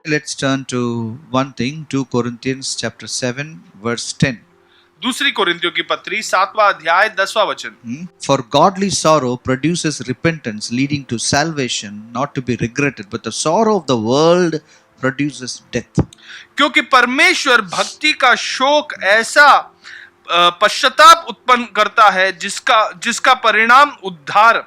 Let's turn to one thing, 2 Corinthians chapter 7 verse 10. दूसरी कोरिन्थियों की पत्री 7वां अध्याय 10वां वचन। For godly sorrow produces repentance leading to salvation, not to be regretted, but the sorrow of the world produces death. क्योंकि परमेश्वर भक्ति का शोक ऐसा पश्चाताप उत्पन्न करता है जिसका परिणाम उद्धार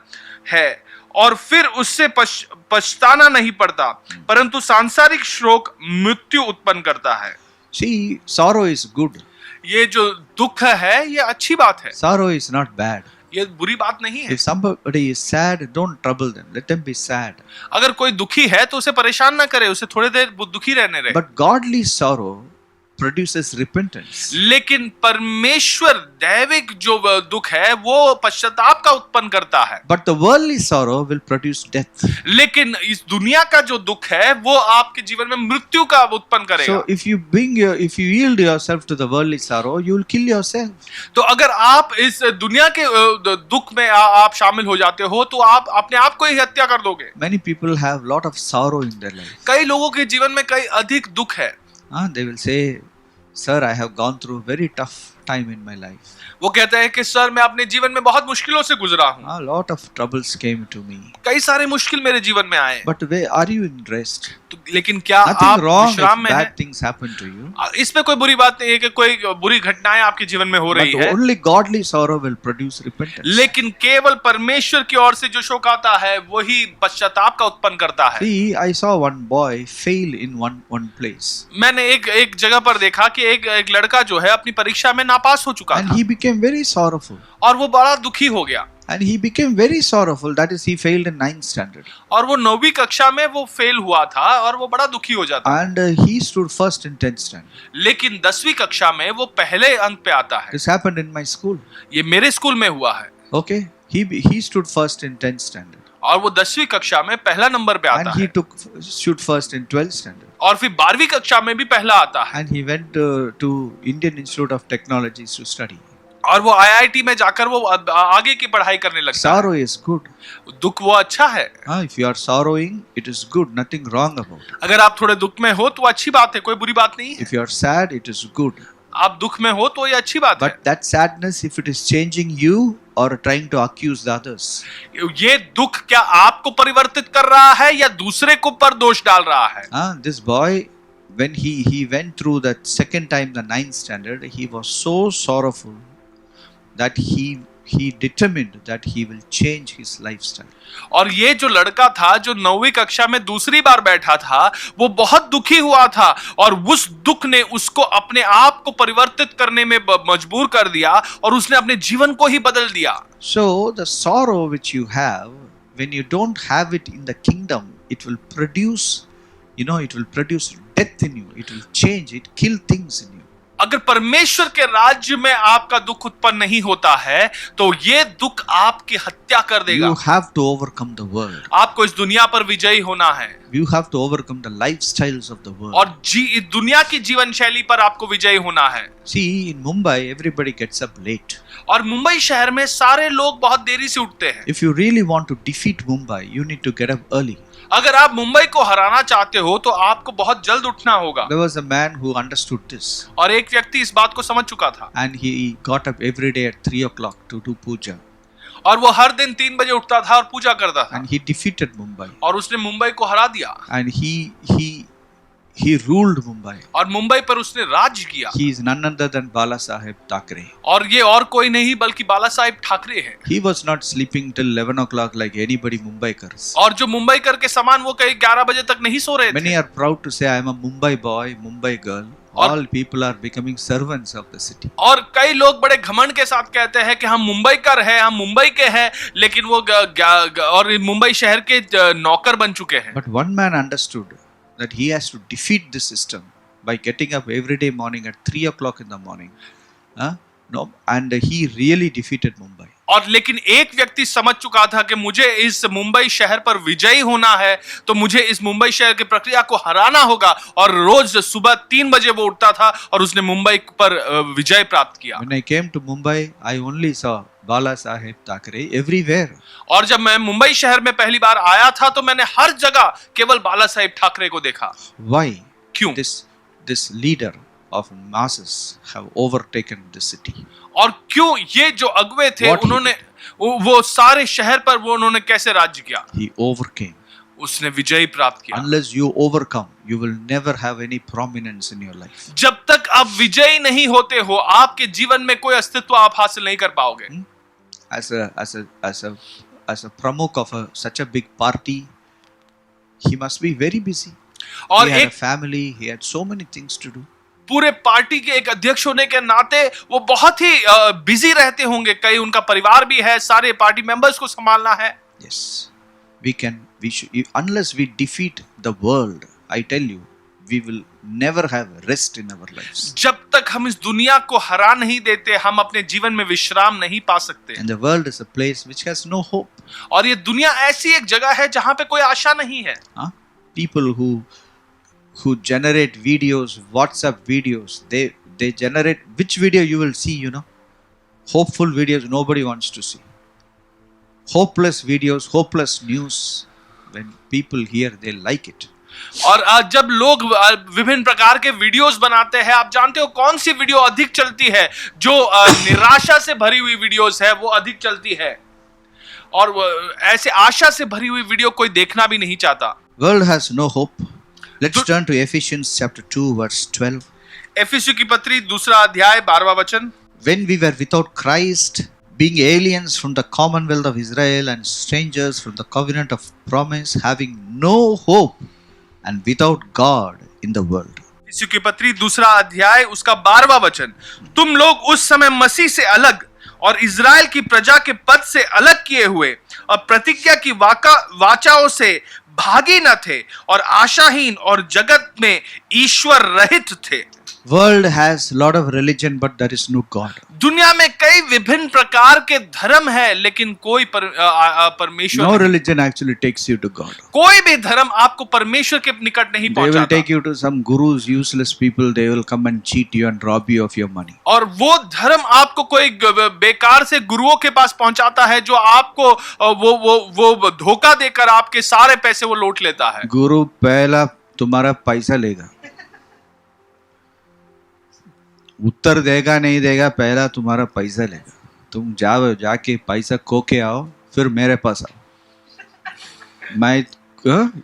है और फिर उससे पछताना नहीं पड़ता, परंतु सांसारिक शोक मृत्यु उत्पन्न करता है। See, sorrow is good. ये जो दुख है ये अच्छी बात है, Sorrow is not bad. ये बुरी बात नहीं है। If somebody is sad, don't trouble them. Let them be sad. अगर कोई दुखी है तो उसे परेशान ना करे, उसे थोड़ी देर दुखी रहने रहे। But godly sorrow produces repentance. लेकिन परमेश्वर दैविक जो दुख है वो पश्चाताप का उत्पन्न करता है। But the worldly sorrow will produce death. लेकिन इस दुनिया का जो दुख है वो आपके जीवन में मृत्यु का उत्पन्न करेगा। So if you yield yourself to the worldly sorrow, you will kill yourself. तो अगर आप इस दुनिया के दुख में आप शामिल हो जाते हो तो आप अपने आप को ही हत्या कर दोगे। Many people have lot of sorrow in their life. कई लोगों के जीवन में कई अधिक दुख है। They will say, "Sir, I have gone through very tough time in my life. वो कहते हैं कि सर मैं अपने जीवन में बहुत मुश्किलों से गुजरा हूँ। A lot of troubles came to me. कई सारे मुश्किल मेरे जीवन में आए। But where are you in rest? तो लेकिन क्या Nothing आप wrong विश्राम if में हैं? bad things happen to you. इसमें कोई बुरी बात नहीं है कि कोई बुरी घटनाएं आपके जीवन में हो रही But है, only godly sorrow will produce repentance. लेकिन केवल परमेश्वर की ओर से जो शोक आता है वही पश्चाताप का उत्पन्न करता है। See, I saw one boy fail in one place. मैंने एक जगह पर देखा कि एक लड़का जो है अपनी परीक्षा में नापास हो चुका And था he became very sorrowful. और वो बड़ा दुखी हो गया। And he became very sorrowful. That is, he failed in 9th standard. और वो 9वीं कक्षा में वो फेल हुआ था और वो बड़ा दुखी हो जाता। And he stood first in 10th standard. लेकिन 10वीं कक्षा में वो पहले अंक पे आता है। This happened in my school. ये मेरे स्कूल में हुआ है। Okay, he stood first in 10th standard. और वो 10वीं कक्षा में पहला नंबर पे आता And he है stood first in 12th standard. और फिर 12वीं कक्षा में भी पहला आता है। And he went to Indian Institute of Technologies to study. और वो IIT में जाकर वो आगे की पढ़ाई करने लगता है। Sorrow is good. दुख वो अच्छा है। If you are sorrowing, it is good. Nothing wrong about it. अगर आप थोड़े दुख में हो तो अच्छी बात है, कोई बुरी बात नहीं है। If you are sad, it is good. आप दुख में हो तो ये अच्छी बात But that sadness, if it is changing you or trying to accuse the others, है। ये दुख क्या आपको परिवर्तित कर रहा है या दूसरे को पर दोष डाल रहा है? this boy, when he went through that second time the 9th standard, he was so sorrowful that he determined that he will change his lifestyle. और ये जो लड़का था जो 9वीं कक्षा में दूसरी बार बैठा था वो बहुत दुखी हुआ था और उस दुख ने उसको अपने आप को परिवर्तित करने में मजबूर कर दिया और उसने अपने जीवन को ही बदल दिया। So the sorrow which you have, when you don't have it in the kingdom, it will produce, it will produce death in you. It will change, it kill things in you. अगर परमेश्वर के राज्य में आपका दुख उत्पन्न नहीं होता है तो ये दुख आपकी हत्या कर देगा। You have to overcome the world. आपको इस दुनिया पर विजयी होना है। You have to overcome the lifestyles of the world. और दुनिया की जीवन शैली पर आपको विजयी होना है। See, in Mumbai, everybody gets up late. और मुंबई शहर में सारे लोग बहुत देरी से उठते हैं। If you really want to defeat Mumbai, you need to get up early. अगर आप मुंबई को हराना चाहते हो तो आपको बहुत जल्द उठना होगा। There was a man who understood this. और एक व्यक्ति इस बात को समझ चुका था। And he got up every day at 3 o'clock to do puja. और वो हर दिन 3 बजे उठता था और पूजा करता था। And he defeated Mumbai. और उसने मुंबई को हरा दिया। And he ruled Mumbai. और मुंबई पर उसने राज किया। He is none other than Bala Saheb Thackeray. और ये और कोई नहीं बल्कि बाला साहेब ठाकरे हैं। He was not sleeping till 11 o'clock like anybody Mumbaikars. और जो मुंबईकर के समान वो कहीं 11 बजे तक नहीं सो रहे थे। Many are proud to say, I am a Mumbai boy, Mumbai girl. All people are becoming servants of the city. और कई लोग बड़े घमंड के साथ कहते हैं कि हम मुंबईकर हैं, हम मुंबई के हैं, लेकिन वो और मुंबई शहर के नौकर बन चुके हैं। But one man understood that he has to defeat this system by getting up every day morning at 3 o'clock in the morning. And he really defeated Mumbai. और लेकिन एक व्यक्ति समझ चुका था कि मुझे इस मुंबई शहर पर विजयी होना है, तो मुझे इस मुंबई शहर की प्रक्रिया को हराना होगा। और रोज सुबह 3 बजे वो उठता था और उसने मुंबई पर विजय प्राप्त किया। When I came to Mumbai, I only saw Bala Saheb Thackeray everywhere. और जब मैं मुंबई शहर में पहली बार आया था तो मैंने हर जगह केवल बाला साहेब ठाकरे को देखा। Why? क्यों? This leader of masses have overtaken the city. और क्यों ये जो अगुवे थे What he उन्होंने वो सारे शहर पर वो उन्होंने कैसे राज्य किया? He overcame. उसने विजय प्राप्त किया। Unless you overcome, you will never have any prominence in your life. जब तक आप विजयी नहीं होते हो, आपके जीवन में कोई अस्तित्व आप हासिल नहीं कर पाओगे। As a pramukh of such a big party, he must be very busy. और He had a एक family, he had so many things to do. पूरे पार्टी के एक अध्यक्ष होने के नाते वो बहुत ही बिजी रहते होंगे। कई उनका परिवार भी है, सारे पार्टी मेंबर्स को संभालना है। Yes, we should, unless we defeat the world, I tell you, we will never have rest in our lives. जब तक हम इस दुनिया को हरा नहीं देते, हम अपने जीवन में विश्राम नहीं पा सकते। And the world is a place which has no hope. और ये दुनिया ऐसी एक जगह है जहां पे कोई आशा नहीं है। People who generate videos, WhatsApp videos, they generate, which video you will see, hopeful videos nobody wants to see. Hopeless videos, hopeless news, when people hear, they like it. और जब लोग विभिन्न प्रकार के वीडियोस बनाते हैं, आप जानते हो कौन सी वीडियो अधिक चलती है? जो निराशा से भरी हुई वीडियोस है वो अधिक चलती है, और ऐसे आशा से भरी हुई वीडियो कोई देखना भी नहीं चाहता। World has no hope. Let's turn to Ephesians chapter 2 verse 12. एफिसियों की पत्री 2 अध्याय 12वां वचन। When we were without Christ, being aliens from the commonwealth of Israel and strangers from the covenant of promise, having no hope and without God in the world. एफिसियों की पत्री 2 अध्याय उसका 12वां वचन। तुम लोग उस समय मसीह से अलग और इज़राइल की प्रजा के पद से अलग किए हुए और प्रतिज्ञा की वाचाओं से भागी न थे और आशाहीन और जगत में ईश्वर रहित थे। World has lot of religion, but there is no God. दुनिया में कई विभिन्न प्रकार के धर्म है, लेकिन कोई परमेश्वर No नहीं। religion actually takes you to God. कोई भी धर्म आपको परमेश्वर के निकट नहीं They will पहुंचाता। take you to some gurus, useless people. They will come and cheat you and rob you of your money. और वो धर्म आपको कोई बेकार से गुरुओं के पास पहुंचाता है जो आपको वो धोखा देकर आपके सारे पैसे वो लूट लेता है। गुरु पहला तुम्हारा पैसा लेगा, उत्तर देगा नहीं देगा, पहला तुम्हारा पैसा लेगा। तुम जाके पैसा खो के आओ, फिर मेरे पास आओ, मैं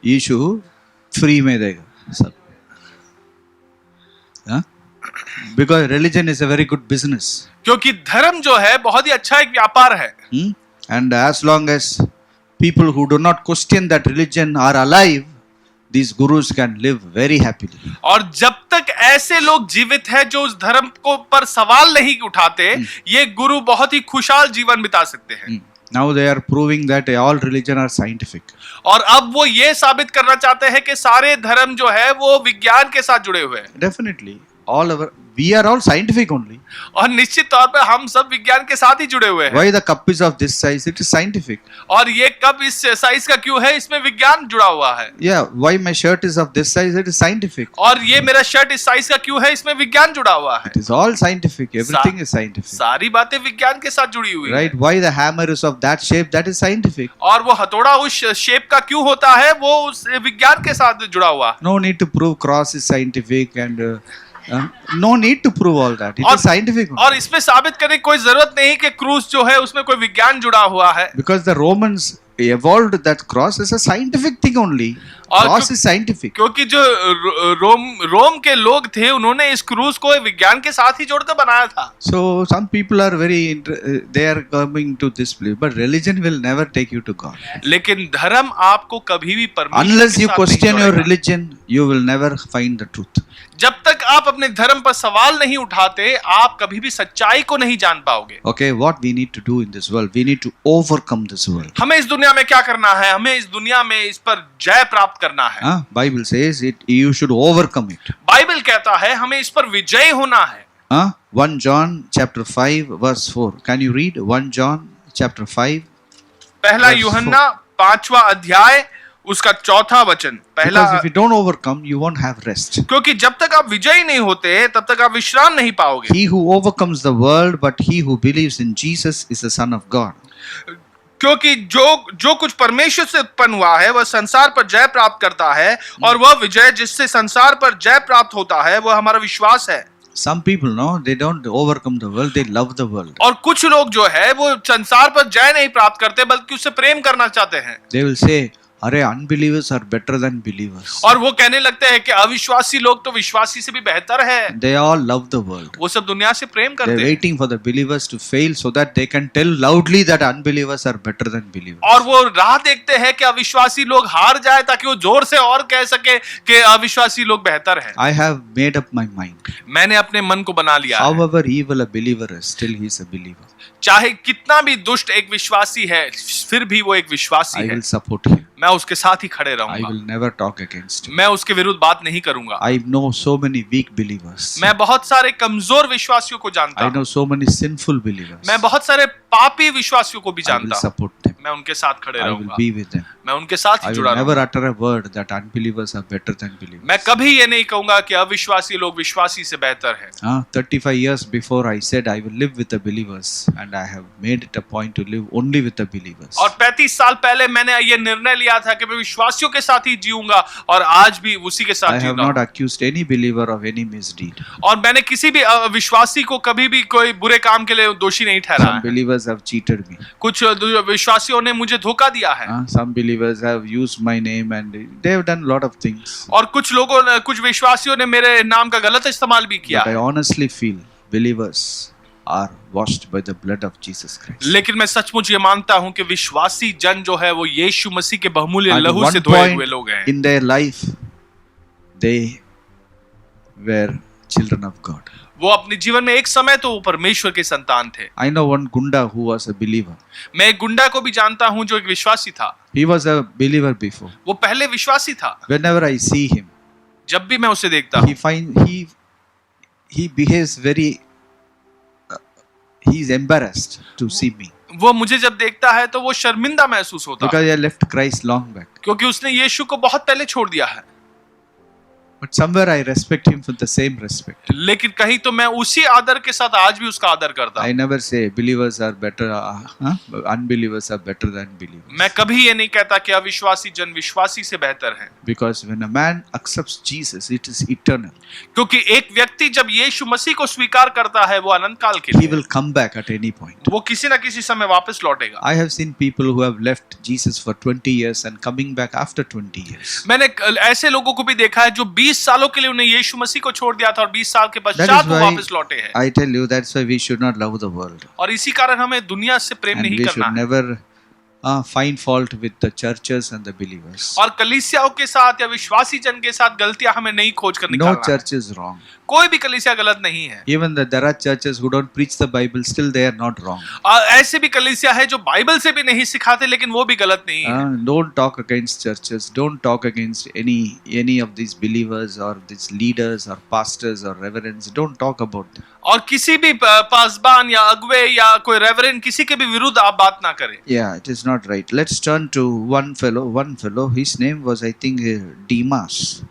यीशु फ्री में देगा सब। Because religion is a very good business. क्योंकि धर्म जो है बहुत ही अच्छा एक व्यापार है। And as long as people who do not question that religion are alive, these gurus can live very happily. और जब तक ऐसे लोग जीवित हैं जो उस धर्म को पर सवाल नहीं उठाते, ये गुरु बहुत ही खुशहाल जीवन बिता सकते हैं। Now they are proving that all religion are scientific. और अब वो ये साबित करना चाहते हैं कि सारे धर्म जो है वो विज्ञान के साथ जुड़े हुए हैं। Definitely, we are all scientific only. और निश्चित तौर पर हम सब विज्ञान के साथ ही जुड़े हुए हैं। Why the cup is of this size? It is scientific. और ये कप इस साइज का क्यों है? इसमें विज्ञान जुड़ा हुआ है। Yeah, why my shirt is of this size? It is scientific. और ये मेरा शर्ट इस साइज का क्यों है? इसमें विज्ञान जुड़ा हुआ है। It is all scientific. Everything is scientific. सारी बातें विज्ञान के साथ जुड़ी हुई Right? Why the hammer is of that shape? That is scientific. और वो हथौड़ा उस शेप का क्यों होता है? वो उस विज्ञान के साथ जुड़ा हुआ। No need to prove cross is scientific and no need to prove all that. It is scientific. और इसमें साबित करने की कोई जरूरत नहीं कि क्रूस जो है उसमें कोई विज्ञान जुड़ा हुआ है। Because the Romans evolved that cross as a scientific thing only. Cross is scientific. क्योंकि जो रोम के लोग थे उन्होंने इस क्रूस को विज्ञान के साथ ही जोड़कर बनाया था। So some people are they are coming to this place, but religion will never take you to God. लेकिन धर्म आपको कभी भी परमेश्वर Unless के you साथ question नहीं your जोड़ेगा। religion, you will never find the truth. जब तक आप अपने धर्म पर सवाल नहीं उठाते, आप कभी भी सच्चाई को नहीं जान पाओगे। Okay, what we need to do in this world? We need to overcome this world. हमें इस दुनिया में क्या करना है? हमें इस दुनिया में इस पर जय प्राप्त करना है। Bible says it. You should overcome it. Bible कहता है हमें इस पर विजयी होना है। 1 John chapter 5 verse 4. Can you read 1 John chapter 5. पहला Verse यूहन्ना 5वां अध्याय उसका 4था वचन। पहला, Because if you don't overcome, you won't have rest. क्योंकि जब तक आप विजयी नहीं होते तब तक आप विश्राम नहीं पाओगे। He who overcomes the world, but he who believes in Jesus is the Son of God. क्योंकि जो कुछ परमेश्वर से उत्पन्न हुआ है वह संसार पर जय प्राप्त करता है, और वह विजय जिससे संसार पर जय प्राप्त होता है वह हमारा विश्वास है। Some people, no, they don't overcome the world, they love the world. और कुछ लोग जो है वो संसार पर जय नहीं प्राप्त करते बल्कि उससे प्रेम करना चाहते हैं। They will say, अरे unbelievers are better than believers. और वो कहने लगते हैं कि अविश्वासी लोग तो विश्वासी से भी बेहतर है। They all love the world. वो सब दुनिया से प्रेम करते They're हैं waiting for the believers to fail so that they can tell loudly that unbelievers are better than believers. और वो राह देखते हैं कि अविश्वासी लोग हार जाए ताकि वो जोर से और कह सके कि अविश्वासी लोग बेहतर हैं। I have made up my mind. मैंने अपने मन को बना लिया है, However evil a believer is, still he is a believer. चाहे कितना भी दुष्ट एक विश्वासी है फिर भी वो एक विश्वासी I है। will support him. मैं उसके साथ ही खड़े I रहूंगा, will never talk against him. मैं उसके विरुद्ध बात नहीं करूंगा। I know so many weak believers. मैं बहुत सारे कमजोर विश्वासियों को जानता I हूं, know so many sinful believers. मैं बहुत सारे पापी विश्वासियों को भी I will जानता हूं, support them. मैं उनके साथ खड़े I will रहूंगा, be with them. मैं उनके साथ I ही will जुड़ा never रहूंगा। utter a word that unbelievers are better than believers. मैं कभी ये नहीं कहूंगा कि अविश्वासी लोग विश्वासी से बेहतर है। 35 years before I said I will live with the believers, and I have made it a point to live only with the believers. और 35 साल पहले मैंने ये निर्णय लिया था कि मैं विश्वासियों के साथ ही जीऊंगा, और आज भी उसी के I साथ have जीऊंगा। not accused any believer of any misdeed. और मैंने किसी भी विश्वासी को कभी भी कोई बुरे काम के लिए दोषी नहीं ठहराया Some है। believers have cheated me. कुछ विश्वासियों ने मुझे धोखा दिया है, Some believers have used my name and they have done a lot of things. और कुछ लोगों ने, कुछ विश्वासियों ने मेरे नाम का गलत इस्तेमाल भी किया But I है। honestly feel believers are washed by the blood of Jesus Christ. लेकिन मैं सचमुच ये मानता हूं कि विश्वासी जन जो है वो यीशु मसीह के बहुमूल्य At लहू से one धोए point हुए लोग हैं। in their life, they were children of God. वो अपने जीवन में एक समय तो वो परमेश्वर के संतान थे। I know one gunda who was a believer. मैं एक गुंडा को भी जानता हूं जो एक विश्वासी था। He was a believer before. वो पहले विश्वासी था। Whenever I see him, जब भी मैं उसे देखता हूं he behaves very. He is embarrassed to see me वो मुझे जब देखता है तो वो शर्मिंदा महसूस होता है, because I left Christ long back. क्योंकि उसने यीशु को बहुत पहले छोड़ दिया है। But somewhere I respect him with the same respect. लेकिन कहीं तो मैं उसी आदर के साथ आज भी उसका आदर करता I हूं। never say believers are better, unbelievers are better than believers. मैं कभी ये नहीं कहता कि अविश्वासी जन विश्वासी से बेहतर है, Because when a man accepts Jesus, it is eternal. क्योंकि एक व्यक्ति जब यीशु मसीह को स्वीकार करता है वो अनंत काल के He लिए, will come back at any point. वो किसी न किसी समय वापस लौटेगा। I have seen people who have left Jesus for 20 years and coming back after 20 years. मैंने ऐसे लोगों को भी देखा है जो 20 सालों के लिए उन्हें यीशु मसीह को छोड़ दिया था और 20 साल के That पश्चात is वो why वापस लौटे हैं। I tell you, that's why we should not love the world. और इसी कारण हमें दुनिया से प्रेम And नहीं we करना should है। never find fault with the churches and the believers. और कलीसियाओं के साथ या विश्वासी जन के साथ गलतियां हमें नहीं खोज कर No निकालना है। church is wrong. कोई भी कलीसिया गलत नहीं है। Even that there are churches who don't preach the Bible, still they are not wrong. ऐसे भी कलीसिया है जो बाइबल से भी नहीं सिखाते लेकिन वो भी गलत नहीं है। Don't talk against churches. Don't talk against any of these believers or these leaders or pastors or reverends. Don't talk about them. और किसी भी पासबान या अगुवे या कोई रेवरेंड किसी के भी विरुद्ध आप बात ना करें। Yeah, it is not right. Let's turn to one fellow. His name was, I think, Demas.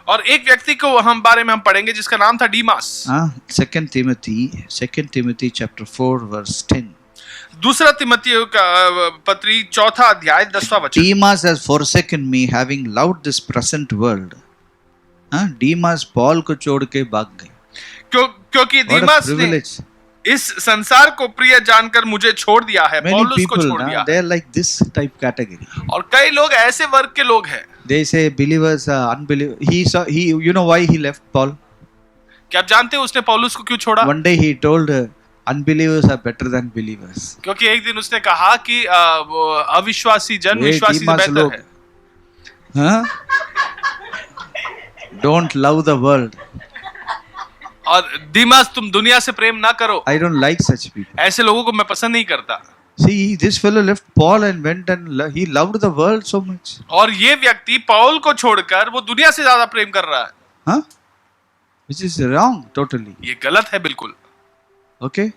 और एक व्यक्ति को हम बारे में हम पढ़ेंगे जिसका नाम था डीमास। 2 Timothy chapter 4 verse 10. दूसरा तिमोथेयुस का पत्री 4 अध्याय 10वां वचन। Demas has forsaken me, having loved this present world. Demas Paul को छोड़ के भाग गए. क्योंकि What a डीमास ने privilege. इस संसार को प्रिय जानकर मुझे छोड़ दिया है, Many पौलुस को people, छोड़ दिया। they are like this type category. और कई लोग ऐसे वर्ग के लोग हैं। They say believers are unbelievers. You know why he left Paul? क्या आप जानते हैं उसने पौलुस को क्यों छोड़ा? One day he told unbelievers are better than believers. क्योंकि एक दिन उसने कहा कि वो अविश्वासी जन विश्वासी से Demas बेहतर लोग, है। Don't love the world. और डीमास तुम दुनिया से प्रेम ना करो। I don't like such people. ऐसे लोगों को मैं पसंद नहीं करता। See, this fellow left Paul and went and he loved the world so much. और ये व्यक्ति पौल को छोड़कर वो दुनिया से ज्यादा प्रेम कर रहा है। Which is wrong totally. ये गलत है बिल्कुल। Okay?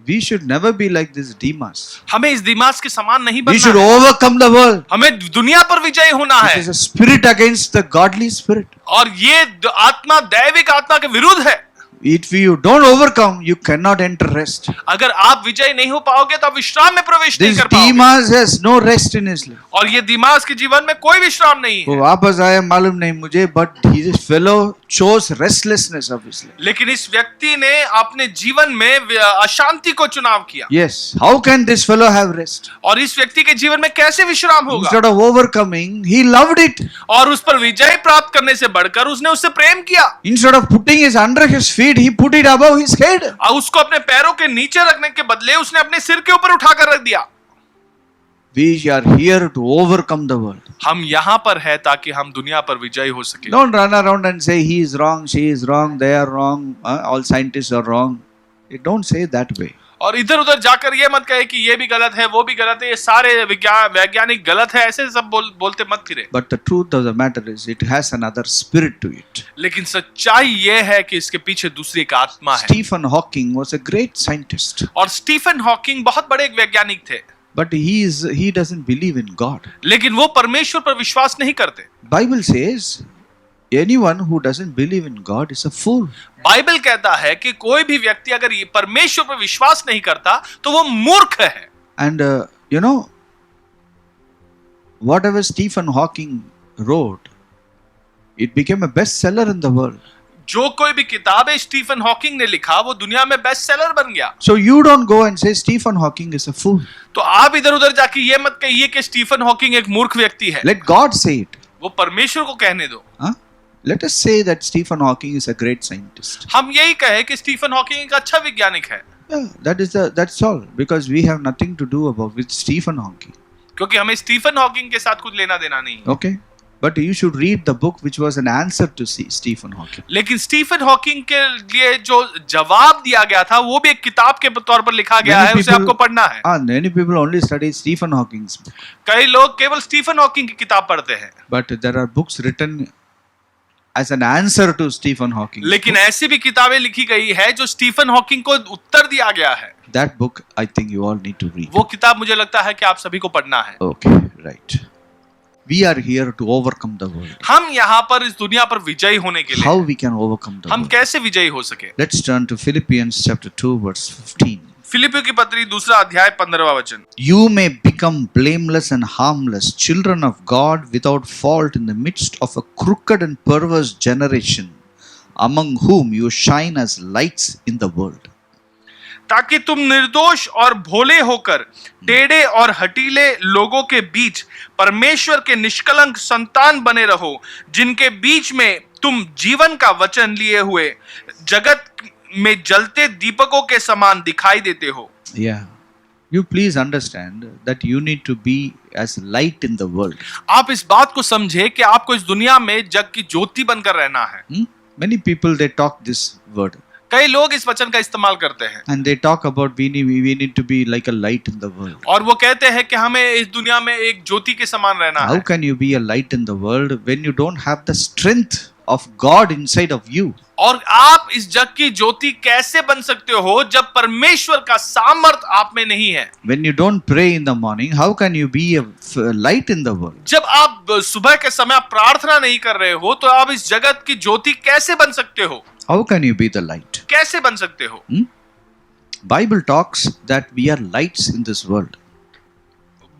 We should never be like this Demas. हमें इस दिमाग के समान नहीं We बनना should है। overcome the world. हमें दुनिया पर विजयी होना This है, is a spirit against the godly spirit. और ये आत्मा दैविक आत्मा के विरुद्ध है। If you don't overcome, you cannot enter rest. अगर आप विजय नहीं हो पाओगे तो आप विश्राम में प्रवेश नहीं This कर पाओगे। Demas has no rest in his life. और ये दिमाग के जीवन में कोई विश्राम नहीं वो है। वापस आया मालूम नहीं मुझे, but his fellow chose restlessness of his life. लेकिन इस व्यक्ति ने अपने जीवन में अशांति को चुनाव किया। Yes, how can this fellow have rest? और इस व्यक्ति के जीवन में कैसे विश्राम होगा? Instead of overcoming, he loved it. और उस पर विजय प्राप्त करने से बढ़कर उसने उससे प्रेम किया। Instead of putting it under his feet, he put it above his head. और उसको अपने पैरों के नीचे रखने के बदले उसने अपने सिर के ऊपर उठाकर रख दिया। We are here to overcome the world. हम यहाँ पर है ताकि हम दुनिया पर विजयी हो सके। Don't run around and say he is wrong, she is wrong, they are wrong, all scientists are wrong. Don't say that way. और इधर उधर जाकर ये मत कहे कि ये भी गलत है, वो भी गलत है, ये सारे वैज्ञानिक गलत है, ऐसे सब बोलते मत फिरे। But the truth of the matter is, it has another spirit to it. लेकिन सच्चाई ये है कि इसके पीछे दूसरी एक आत्मा है। Stephen Hawking was a great scientist, और स्टीफन हॉकिंग बहुत बड़े एक वैज्ञानिक थे, but he doesn't believe in God. लेकिन वो परमेश्वर पर विश्वास नहीं करते। Bible says anyone who doesn't believe in God is a fool. Bible कहता है कि कोई भी व्यक्ति अगर ये परमेश्वर पर विश्वास नहीं करता तो वो मूर्ख है। And whatever Stephen Hawking wrote, it became a bestseller in the world. जो कोई भी किताबें स्टीफन हॉकिंग ने लिखा वो दुनिया में बेस्ट सेलर बन गया। So you don't go and say Stephen Hawking is a fool. तो आप इधर उधर जाके ये मत कहिए कि स्टीफन हॉकिंग एक मूर्ख व्यक्ति है। Let God say it. वो परमेश्वर को कहने दो। Huh? Let us say that Stephen Hawking is a great scientist. हम यही कहे कि स्टीफन हॉकिंग एक अच्छा वैज्ञानिक है। Yeah, that's all. Because we have nothing to do with Stephen Hawking. क्योंकि हमें स्टीफन हॉकिंग के साथ कुछ लेना देना नहीं है। Okay? But you should read the book which was an answer to Stephen Hawking. लेकिन स्टीफन हॉकिंग के लिए जो जवाब दिया गया था वो भी एक किताब के तौर पर लिखा गया है, उसे आपको पढ़ना है। Many people only study Stephen Hawking's book. कई लोग केवल स्टीफन हॉकिंग की किताब पढ़ते हैं। But there are books written as an answer to Stephen Hawking. लेकिन ऐसी भी किताबें लिखी गई है जो स्टीफन हॉकिंग को उत्तर दिया गया है। That book I think you all need to read. वो किताब मुझे लगता है कि आप सभी को पढ़ना है। Okay, right. We are here to overcome the world. हम यहाँ पर इस दुनिया पर विजयी होने के How लिए we can overcome the हम world? कैसे विजयी हो सके? Let's turn to Philippians chapter 2 verse 15. फिलिपियों की पत्री दूसरा अध्याय 15वां वचन। You may become blameless and harmless, children of God without fault in the midst of a crooked and perverse generation, among whom you shine as lights in the world. ताकि तुम निर्दोष और भोले होकर टेढ़े और हटीले लोगों के बीच परमेश्वर के निष्कलंक संतान बने रहो, जिनके बीच में तुम जीवन का वचन लिए हुए जगत में जलते दीपकों के समान दिखाई देते हो। Yeah. You please understand that you need to be as light in the world. आप इस बात को समझे कि आपको इस दुनिया में जग की ज्योति बनकर रहना है। Many people they talk this word. कई लोग इस वचन का इस्तेमाल करते हैं And they talk about we need to be like a light in the world. और वो कहते हैं कि हमें इस दुनिया में एक ज्योति के समान रहना How है। can you be a light in the world when you don't have the strength of God inside of you? और आप इस जग की ज्योति कैसे बन सकते हो जब परमेश्वर का सामर्थ आप में नहीं है? When you don't pray in the morning, how can you be a light in the world? जब आप सुबह के समय प्रार्थना नहीं कर रहे हो तो आप इस जगत की ज्योति कैसे बन सकते हो? How can you be the light? कैसे बन सकते हो? Bible talks that we are lights in this world.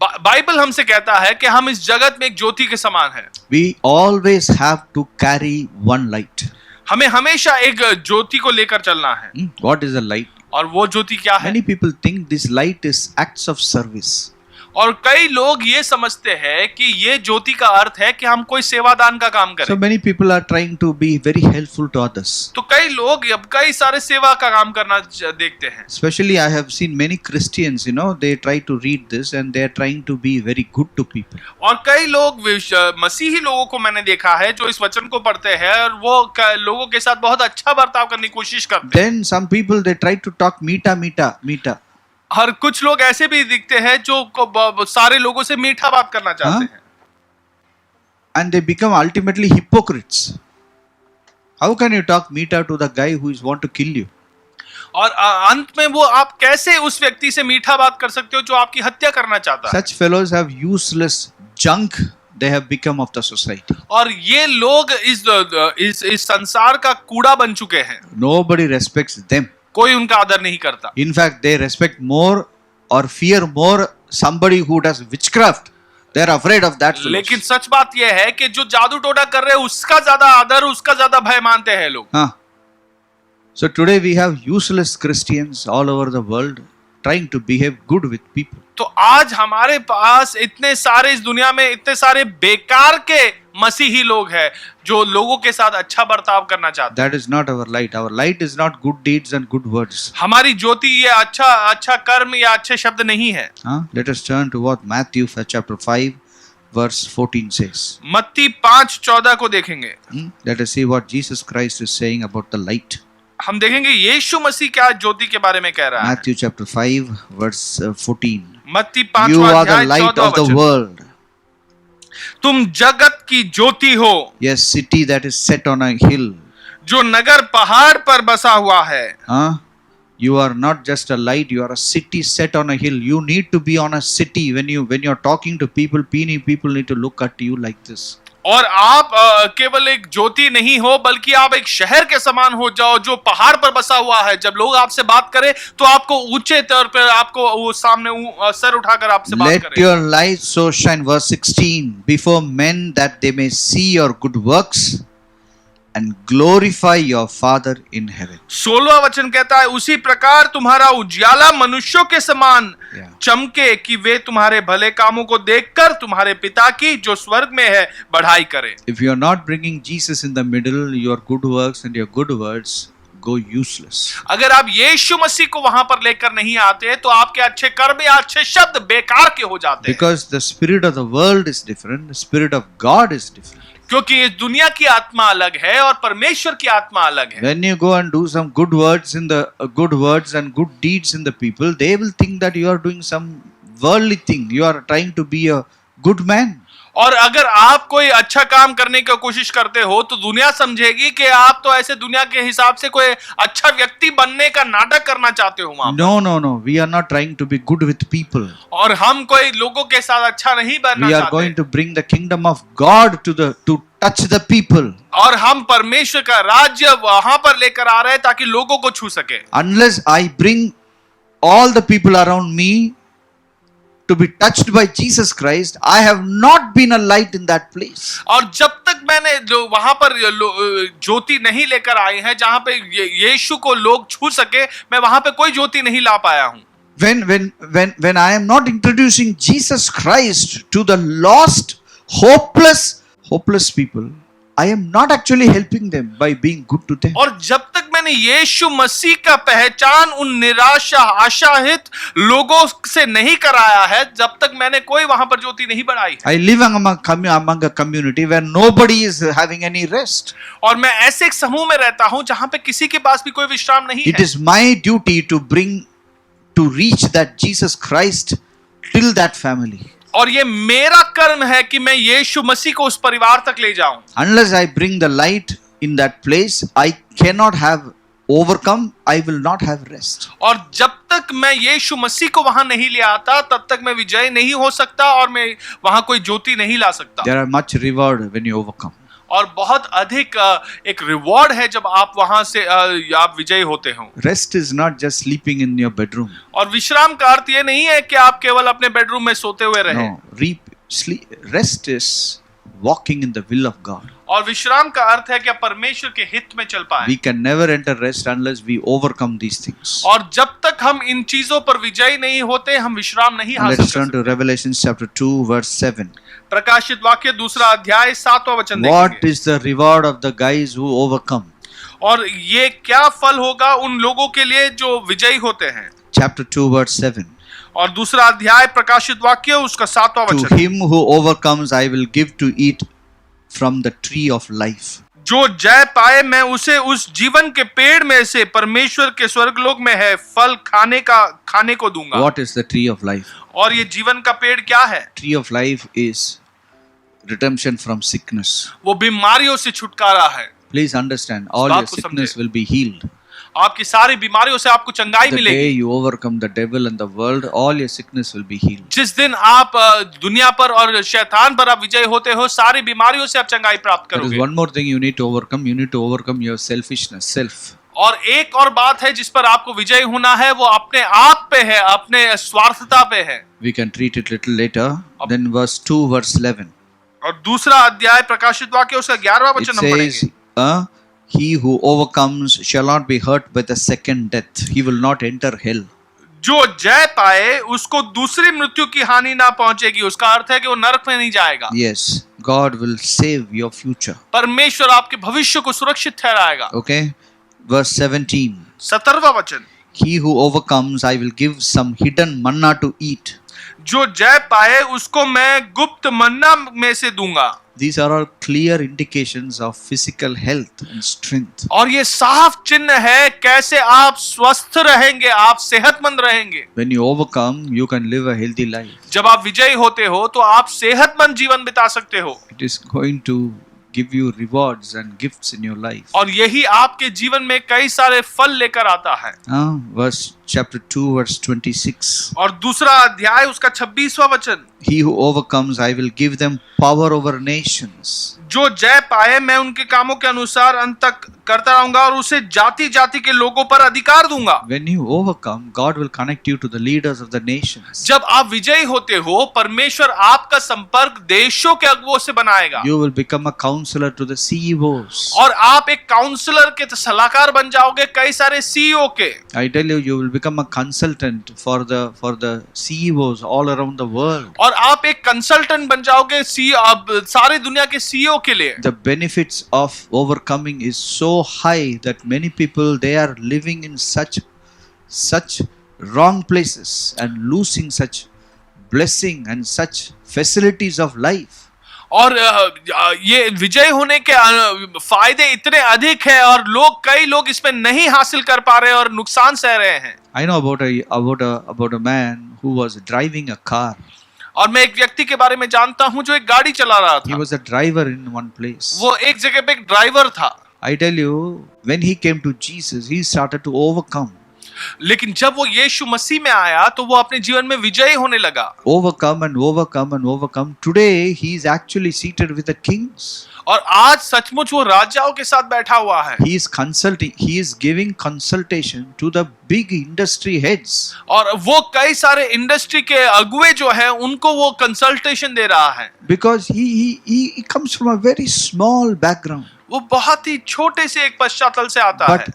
Bible हमसे कहता है कि हम इस जगत में एक ज्योति के समान हैं। We always have to carry one light. हमें हमेशा एक ज्योति को लेकर चलना है। What is a light? और वो ज्योति क्या है? Many people think this light is acts of service. और कई लोग ये समझते हैं कि ये ज्योति का अर्थ है कि हम कोई सेवादान का काम करें। So many people are trying to be very helpful to others. तो कई लोग अब कई सारे सेवा का काम करना देखते हैं। Especially I have seen many Christians, they try to read this and they are trying to be very good to people. और कई लोग मसीही लोगों को मैंने देखा है जो इस वचन को पढ़ते हैं और वो लोगों के साथ बहुत अच्छा बर्ताव करने की कोशिश करते हैं। Then some people they try to talk meeta. और कुछ लोग ऐसे भी दिखते हैं जो सारे लोगों से मीठा बात करना चाहते हैं। And they become ultimately hypocrites. How can you talk meeta to the guy who is want to kill you? और अंत में वो आप कैसे उस व्यक्ति से मीठा बात कर सकते हो जो आपकी हत्या करना चाहता है? Such fellows have useless junk they have become of the society. और ये लोग इस संसार का कूड़ा बन चुके हैं. Nobody respects them. कोई उनका आदर नहीं करता. In fact, they respect more or fear more somebody who does witchcraft. They are afraid of that fellow. लेकिन सच बात यह है कि जो जादू टोना कर रहे हैं उसका ज्यादा आदर, उसका ज्यादा भय मानते हैं लोग. Huh. So today we have useless Christians all over the world trying to behave good with people. तो आज हमारे पास इतने सारे, इस दुनिया में इतने सारे बेकार के मसीही लोग हैं जो लोगों के साथ अच्छा बर्ताव करना चाहते हैं. That is not our light. Our light is not good deeds and good words. हमारी ज्योति ये अच्छा कर्म या अच्छे शब्द नहीं है. Let us turn to what Matthew chapter 5 verse 14 says. मत्ती 5:14 को देखेंगे. Let us see what Jesus Christ is saying about the light. हम देखेंगे यीशु मसीह क्या ज्योति के बारे में कह रहा है. Matthew chapter 5 verse 14. मत्ती You 5वां are the अध्याय light 14वां of the वचन. world. तुम जगत की ज्योति हो. Yes, city that is set on a hill. जो नगर पहाड़ पर बसा हुआ है. You are not just a light, you are a city set on a hill. You need to be on a city when you're talking to people. People need to look at you like this. और आप केवल एक ज्योति नहीं हो बल्कि आप एक शहर के समान हो जाओ जो पहाड़ पर बसा हुआ है. जब लोग आपसे बात करें तो आपको ऊंचे तौर पर आपको वो सामने सर उठाकर आपसे बात करें. Let your light so shine, verse 16, before men that they may see your good works and glorify your Father in heaven. 16वां वचन कहता है उसी प्रकार तुम्हारा उजियाला मनुष्यों के समान चमके कि वे तुम्हारे भले कामों को देखकर तुम्हारे पिता की जो स्वर्ग में है बढ़ाई करे. If you are not bringing Jesus in the middle, your good works and your good words go useless. अगर आप यीशु मसीह को वहां पर लेकर नहीं आते तो आपके अच्छे कर्म या अच्छे शब्द बेकार के हो जाते हैं. Because the spirit of the world is different, the spirit of God is different. क्योंकि इस दुनिया की आत्मा अलग है और परमेश्वर की आत्मा अलग है. When you go and do some good words and good deeds in the people, they will think that you are doing some worldly thing. You are trying to be a good man. और अगर आप कोई अच्छा काम करने की कोशिश करते हो तो दुनिया समझेगी कि आप तो ऐसे दुनिया के हिसाब से कोई अच्छा व्यक्ति बनने का नाटक करना चाहते हो वहां. No. We are not trying to be good with people. और हम कोई लोगों के साथ अच्छा नहीं बनना We चाहते. are going to bring the kingdom of God to touch the people. और हम परमेश्वर का राज्य वहां पर लेकर आ रहे हैं ताकि लोगों को छू सके. Unless I bring all the people around me to be touched by Jesus Christ, I have not been a light in that place. और जब तक मैंने वहां पर ज्योति नहीं लेकर आए हैं जहां पे यीशु को लोग छू सके, मैं वहां पे कोई ज्योति नहीं ला पाया हूं. When I am not introducing Jesus Christ to the lost, hopeless people, I am not actually helping them by being good to them. और जब तक मैंने यीशु मसीह का पहचान उन निराशा आशाहित लोगों से नहीं कराया है, जब तक मैंने कोई वहां पर ज्योति नहीं बढ़ाई है. I live among a community where nobody is having any rest. और मैं ऐसे एक समूह में रहता हूं जहां पे किसी के पास भी कोई विश्राम नहीं है. It is my duty to reach that Jesus Christ till that family. और ये मेरा कर्म है कि मैं यीशु मसीह को उस परिवार तक ले जाऊं. Unless I bring the light in that place, I cannot have overcome. I will not have rest. और जब तक मैं यीशु मसीह को वहां नहीं ले आता तब तक मैं विजय नहीं हो सकता और मैं वहां कोई ज्योति नहीं ला सकता. There are much reward when you overcome. और बहुत अधिक एक रिवॉर्ड है जब आप वहां से आप विजयी होते हो. Rest is not just sleeping in your bedroom. और विश्राम का अर्थ ये नहीं है कि आप केवल अपने बेडरूम में सोते हुए रहे. No, rest is walking in the will of God. और विश्राम का अर्थ है कि आप परमेश्वर के हित में चल पाएं. We can never enter rest unless we overcome these things. और जब तक हम इन चीजों पर विजयी नहीं होते हम विश्राम नहीं हासिल कर सकते. Let's turn to Revelation chapter 2 verse 7. प्रकाशित वाक्य 2 अध्याय 7वां वचन देखेंगे. What is the reward of the guys who overcome? और ये क्या फल होगा उन लोगों के लिए जो विजयी होते हैं. Chapter 2 verse 7. और 2 अध्याय प्रकाशित वाक्य उसका 7वां To वचन. him who overcomes I will give to eat from the tree of life. जो जय पाए मैं उसे उस जीवन के पेड़ में से परमेश्वर के स्वर्गलोक में है फल खाने को दूंगा. What is the tree of life? और ये जीवन का पेड़ क्या है? Tree of life is redemption from sickness. वो बीमारियों से छुटकारा है. Please understand, all your sickness will be healed. आपकी सारी बीमारियों से आपको चंगाई The day मिलेगी। you overcome the devil and the world, all your sickness will be healed. जिस दिन आप दुनिया पर और शैतान पर आप विजय होते हो, सारी बीमारियों से आप चंगाई प्राप्त There is करोगे। one more thing you need to overcome. You need to overcome your selfishness, self. और एक और बात है जिस पर आपको विजय होना है, वो अपने आप पे है, अपने स्वार्थता पे है। We can treat it little later. Then verse 2, verse 11. और दूसरा अध्याय प्रकाशित वाक्य उसका 11वां It वचन हम says, पढ़ेंगे। he who overcomes shall not be hurt by the second death. He will not enter hell. जो जय पाए उसको दूसरी मृत्यु की हानि ना पहुंचेगी। उसका अर्थ है कि वो नरक में नहीं जाएगा। Yes, God will save your future. परमेश्वर आपके भविष्य को सुरक्षित ठहराएगा। Okay? Verse 17. 17वां वचन, He who overcomes, I will give some hidden manna to eat. जो जय पाए उसको मैं गुप्त मन्ना में से दूंगा। These are all clear indications of physical health and strength. और ये साफ चिन्ह है कैसे आप स्वस्थ रहेंगे, आप सेहतमंद रहेंगे। When you overcome, you can live a healthy life. जब आप विजयी होते हो तो आप सेहतमंद जीवन बिता सकते हो। It is going to give you rewards and gifts in your life. और यही आपके जीवन में कई सारे फल लेकर आता है। Verse chapter 2, verse 26. और दूसरा अध्याय उसका 26वां वचन, He who overcomes, I will give them power over nations. जो जय पाए मैं उनके कामों के अनुसार अंत तक करता रहूंगा और उसे जाति जाति के लोगों पर अधिकार दूंगा। When you overcome, God will connect you to the leaders of the nations. जब आप विजयी होते हो, परमेश्वर आपका संपर्क देशों के अगुवों से बनाएगा। You will become a counselor to the CEOs. और आप एक काउंसलर के सलाहकार बन जाओगे कई सारे सीईओ के। I tell you, you will become a consultant for the CEOs all around the world. और आप एक कंसल्टेंट बन जाओगे सारी दुनिया के सीईओ के लिए। The benefits of overcoming is so high that many people, they are living in such wrong places and losing such blessing and such facilities of life. और ये विजय होने के फायदे इतने अधिक है और कई लोग इसमें नहीं हासिल कर पा रहे और नुकसान सह रहे हैं। I know about a man who was driving a car. और मैं एक व्यक्ति के बारे में जानता हूं जो एक गाड़ी चला रहा He था। was a driver in one place. वो एक जगह पे एक ड्राइवर था। I tell you, when he came to Jesus, he started to overcome. लेकिन जब वो यीशु मसीह में आया तो वो अपने जीवन में विजयी होने लगा। Overcome and overcome and overcome. Today, he is actually seated with the kings. और आज सचमुच वो राजाओं के साथ बैठा हुआ है। He is consulting. He is giving consultation to the big industry heads. और वो कई सारे इंडस्ट्री के अगुवे जो है उनको वो कंसल्टेशन दे रहा है। Because he comes from a very small background. वो बहुत ही छोटे से एक पश्चातल से आता But है,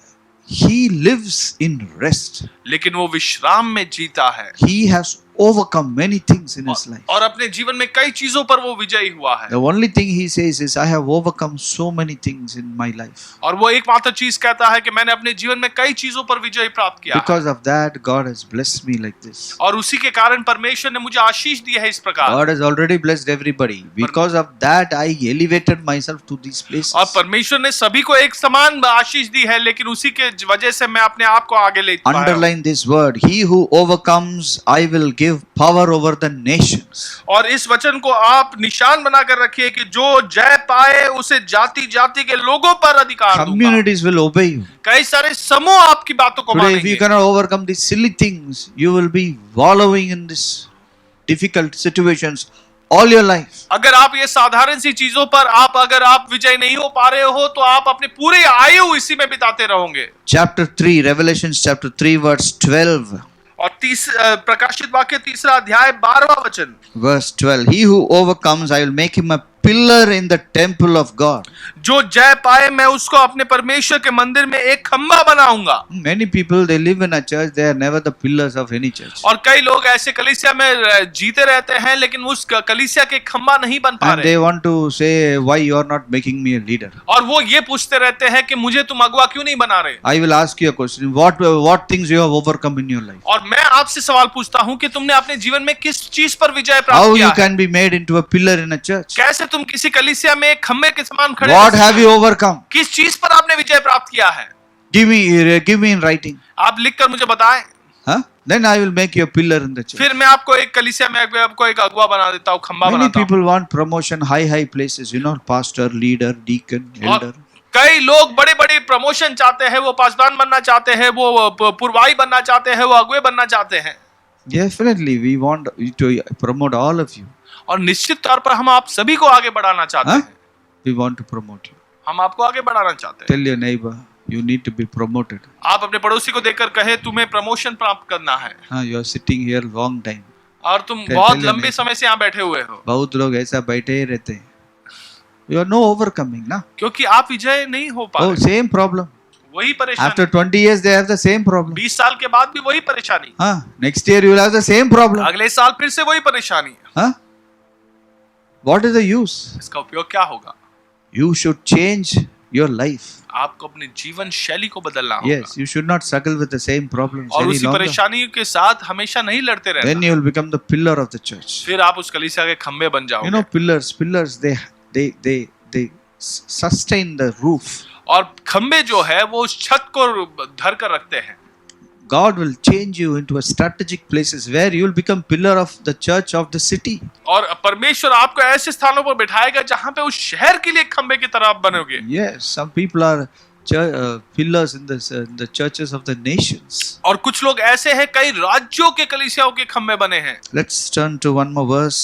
he lives in rest. लेकिन वो विश्राम में जीता है। He has overcome many things in his life. और अपने जीवन में कई चीजों पर वो विजयी हुआ है। The only thing he says is, I have overcome so many things in my life. और वो एकमात्र चीज कहता है कि मैंने अपने जीवन में कई चीजों पर विजय प्राप्त किया है। Because of that, God has blessed me like this. और उसी के कारण परमेश्वर ने मुझे आशीष दी है इस प्रकार। God has already blessed everybody. Because of that, I elevated myself to these places. और परमेश्वर ने सभी को एक समान आशीष दी है, लेकिन उसी के वजह से मैं अपने आप को आगे ले पाया हूं। Underline this word. He who overcomes, I will give power over the nations. और इस वचन को आप निशान बनाकर रखिए कि जो जय पाए उसे जाति जाति के लोगों पर अधिकार दूंगा। Communities will obey you. कई सारे समूह आपकी बातों को Today, if you मानेंगे। cannot overcome these silly things, you will be wallowing in this difficult situations all your life. अगर आप ये साधारण सी चीजों पर अगर आप विजय नहीं हो पा रहे हो तो आप अपनी पूरी आयु इसी में बिताते रहोगे। Chapter 3, Revelation chapter 3, verse 12. और प्रकाशित वाक्य 3 अध्याय 12वां वचन, Verse 12. He who overcomes, I will make him a pillar in the temple of God. जो जय पाए मैं उसको अपने परमेश्वर के मंदिर में एक खंबा बनाऊंगा। Many people, they live in a church, they are never the pillars of any church. और कई लोग ऐसे कलीसिया में जीते रहते हैं लेकिन उस कलीसिया के खंबा नहीं बन पा And रहे। they want to say, why you are not making me a leader? और वो ये पूछते रहते हैं कि मुझे तुम अगुवा क्यों नहीं बना रहे। I will ask you a question. What things you have overcome in your life? और मैं आपसे सवाल पूछता हूं कि तुमने अपने जीवन में किस चीज पर विजय How प्राप्त किया you है? can be made into a pillar in a church? कैसे तुम किसी कलीसिया में एक खंबे के समान खड़े What हो have you overcome? किस चीज पर आपने विजय प्राप्त किया है? Give me in writing. आप लिखकर मुझे बताएं, Huh? Then I will make you a pillar in the church. फिर मैं आपको एक कलीसिया में आपको एक अगुवा बना देता हूँ, खंबा Many बनाता हूँ। people want promotion, high places, pastor, leader, deacon, elder. कई लोग बड़े बड़े प्रमोशन चाहते हैं, वो पासवान बनना चाहते हैं, वो पुरवाई बनना चाहते हैं, वो अगुए बनना चाहते हैं। Definitely, we want to promote all of you. और निश्चित तौर पर हम आप सभी को आगे बढ़ाना चाहते Huh? हैं। We want to promote you. हम आपको आगे बढ़ाना चाहते हैं। Tell your neighbor, you need to be promoted. आप अपने पड़ोसी को देखकर कहे तुम्हें प्रमोशन प्राप्त करना है, You are sitting here long time. और तुम Tell बहुत your लंबे neighbor. समय से यहाँ बैठे हुए हो, बहुत लोग ऐसा बैठे ही रहते हैं. You are no overcoming, ना? क्योंकि आप विजय नहीं हो पा Oh, रहे। same problem. वही परेशानी, After 20 years, they have the same problem. 20 साल के बाद भी वही परेशानी, Next year, you will have the same problem. अगले साल फिर से वही परेशानी। What is the use? इसका उपयोग क्या होगा? You should change your life. आपको अपने जीवन शैली को बदलना होगा। Yes, you should not struggle with the same problems और any उसी longer. परेशानियों के साथ हमेशा नहीं लड़ते Then रहना। you will become the pillar of the church. फिर आप उस कलीसिया के खंबे बन You know, जाओगे। pillars, they sustain the roof. और खंबे जो है वो उस छत को धर कर रखते हैं। God will change you into a strategic places where you will become pillar of the church of the city. और परमेश्वर आपको ऐसे स्थानों पर बिठाएगा जहां पे उस शहर के लिए खंबे की तरह आप बनोगे। Yes, some people are pillars in the churches of the nations. और कुछ लोग ऐसे हैं, कई राज्यों के कलीसियाओं के खंबे बने हैं। Let's turn to one more verse,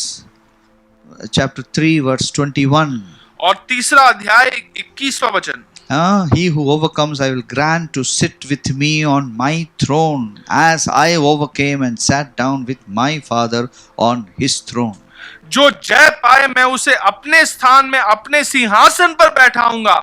chapter 3, verse 21. और तीसरा अध्याय 21वां वचन, He who overcomes, I will grant to sit with me on my throne, as I overcame and sat down with my Father on his throne. जो जय पाए मैं उसे अपने स्थान में अपने सिंहासन पर बैठाऊंगा,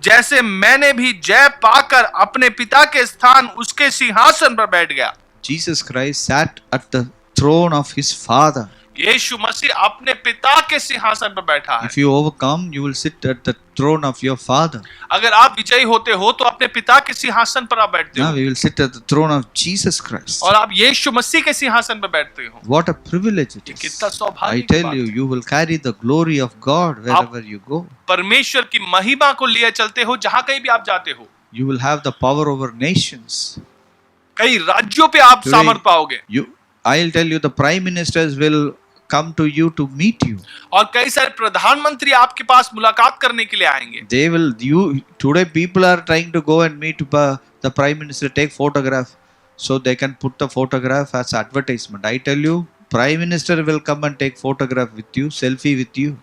जैसे मैंने भी जय पाकर अपने पिता के स्थान उसके सिंहासन पर बैठ गया। Jesus Christ sat at the throne of his Father. यीशु मसीह अपने पिता के सिंहासन पर बैठा है। If you overcome, you will sit at the throne of your Father. अगर आप विजयी होते हो तो अपने पिता के सिंहासन पर आप बैठते Now हो, we will sit at the throne of Jesus Christ. और आप यीशु मसीह के सिंहासन पर बैठते हो। What a privilege it is. कितना I सौभाग्य की tell बात you, है। you will carry the glory of God wherever you go. परमेश्वर की महिमा को लिए चलते हो जहां कहीं भी आप जाते हो। You will have the power over nations. कई राज्यों पे आप Today- सामर्थ पाओगे, I'll tell you, the prime ministers will come to you to meet you. और कई सारे प्रधानमंत्री आपके पास मुलाकात करने के लिए आएंगे। Today people are trying to go and meet the prime minister, take photograph, so they can put the photograph as advertisement. I tell you, prime minister will come and take photograph with you, selfie with you.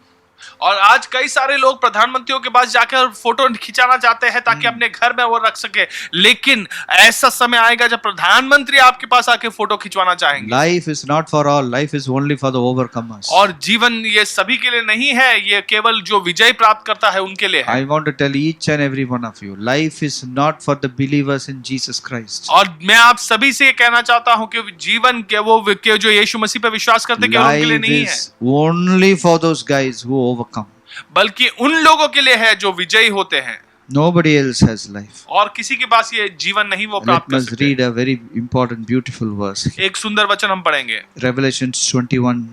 और आज कई सारे लोग प्रधानमंत्रियों के पास जाकर photo खिंचाना चाहते हैं ताकि अपने घर में वो रख सके, लेकिन ऐसा समय आएगा जब प्रधानमंत्री आपके पास आके फोटो खिंचवाना चाहेंगे। Life is not for all, life is only for the overcomers. और जीवन ये सभी के लिए नहीं है, ये केवल जो विजय प्राप्त करता है उनके लिए है। I want to tell each and every one of you, life is not for the believers in Jesus Christ. और मैं आप सभी से ये कहना चाहता हूँ कि जीवन के जो यीशु मसीह पे विश्वास करते केवल उनके लिए Life नहीं है, is only for those guys who overcome. बल्कि उन लोगों के लिए है जो विजयी होते हैं। Nobody else has life. और किसी के पास ये जीवन नहीं वो Let प्राप्त कर us सकते। read a very important, beautiful verse. एक सुंदर वचन हम पढ़ेंगे, Revelations 21,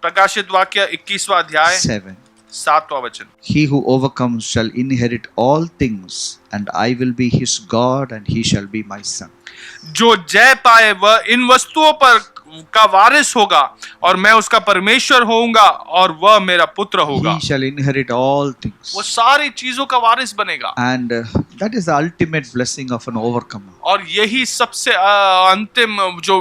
प्रकाशित वाक्य 21वां अध्याय 7. 7वां वचन। He who overcomes shall inherit all things, and I will be his God, and he shall be my son. जो जय पाए वह इन वस्तुओं पर का वारिस होगा, और मैं उसका परमेश्वर होऊंगा और वह मेरा पुत्र होगा। He shall inherit all things. वो सारी चीजों का वारिस बनेगा, And that is the ultimate blessing of an overcomer. और यही सबसे अंतिम जो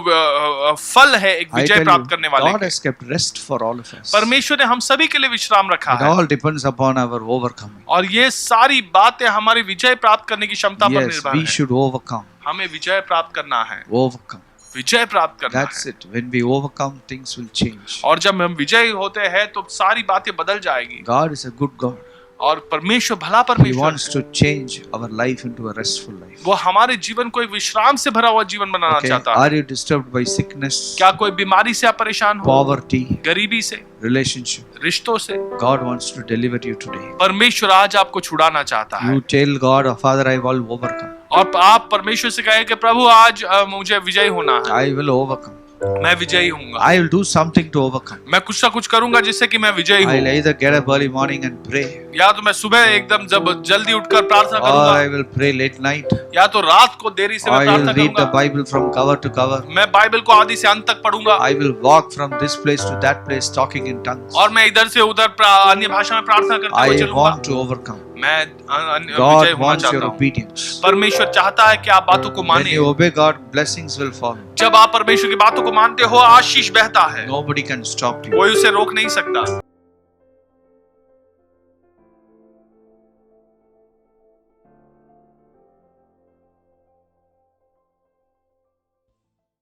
फल है एक I विजय tell प्राप्त you, करने वाले God के। has kept rest for all of us. परमेश्वर ने हम सभी के लिए विश्राम रखा It है, all depends upon our overcoming. और ये सारी बातें हमारी विजय प्राप्त करने की क्षमता पर Yes, निर्भर we है। should overcome. हमें विजय प्राप्त करना है, Overcome. विजय प्राप्त करना That's है। it. When we overcome, things will change. और जब हम विजयी होते हैं तो सारी बातें बदल जाएगी, God is a good God. और परमेश्वर भला He परमेश्वर wants है। to change our life into a restful life. वो हमारे जीवन को एक विश्राम से भरा हुआ जीवन बनाना Okay. चाहता है। Are you disturbed by sickness, क्या कोई बीमारी से आप परेशान हो, poverty, गरीबी से, relationship? रिश्तों से? God wants to deliver you today. परमेश्वर आज आपको छुड़ाना चाहता है, You tell God, "Oh, Father, I will overcome. और आप परमेश्वर से कहें कि प्रभु आज मुझे विजयी होना है, I will overcome. मैं विजयी होऊंगा, I will do something to overcome. मैं कुछ ना कुछ करूंगा जिससे कि मैं विजयी I'll हूँ। either get up early morning and pray, या तो मैं सुबह एकदम जब जल्दी उठकर प्रार्थना or करूंगा, I will pray late night, या तो रात को देरी से or मैं I will प्रार्थना read the करूंगा, Bible from cover to cover. मैं बाइबल को आदि से अंत तक पढ़ूंगा, I will walk from this place to that place talking in tongues. और मैं इधर से उधर अन्य भाषा में प्रार्थना करते हुए I चलूंगा। want to overcome. मैं विजय God होना wants चाहता your हूँ। obedience. परमेश्वर चाहता है कि आप बातों को When माने। you obey God, blessings will follow. जब आप परमेश्वर की बातों को मानते हो, आशीष बहता है, Nobody can stop you. कोई उसे रोक नहीं सकता।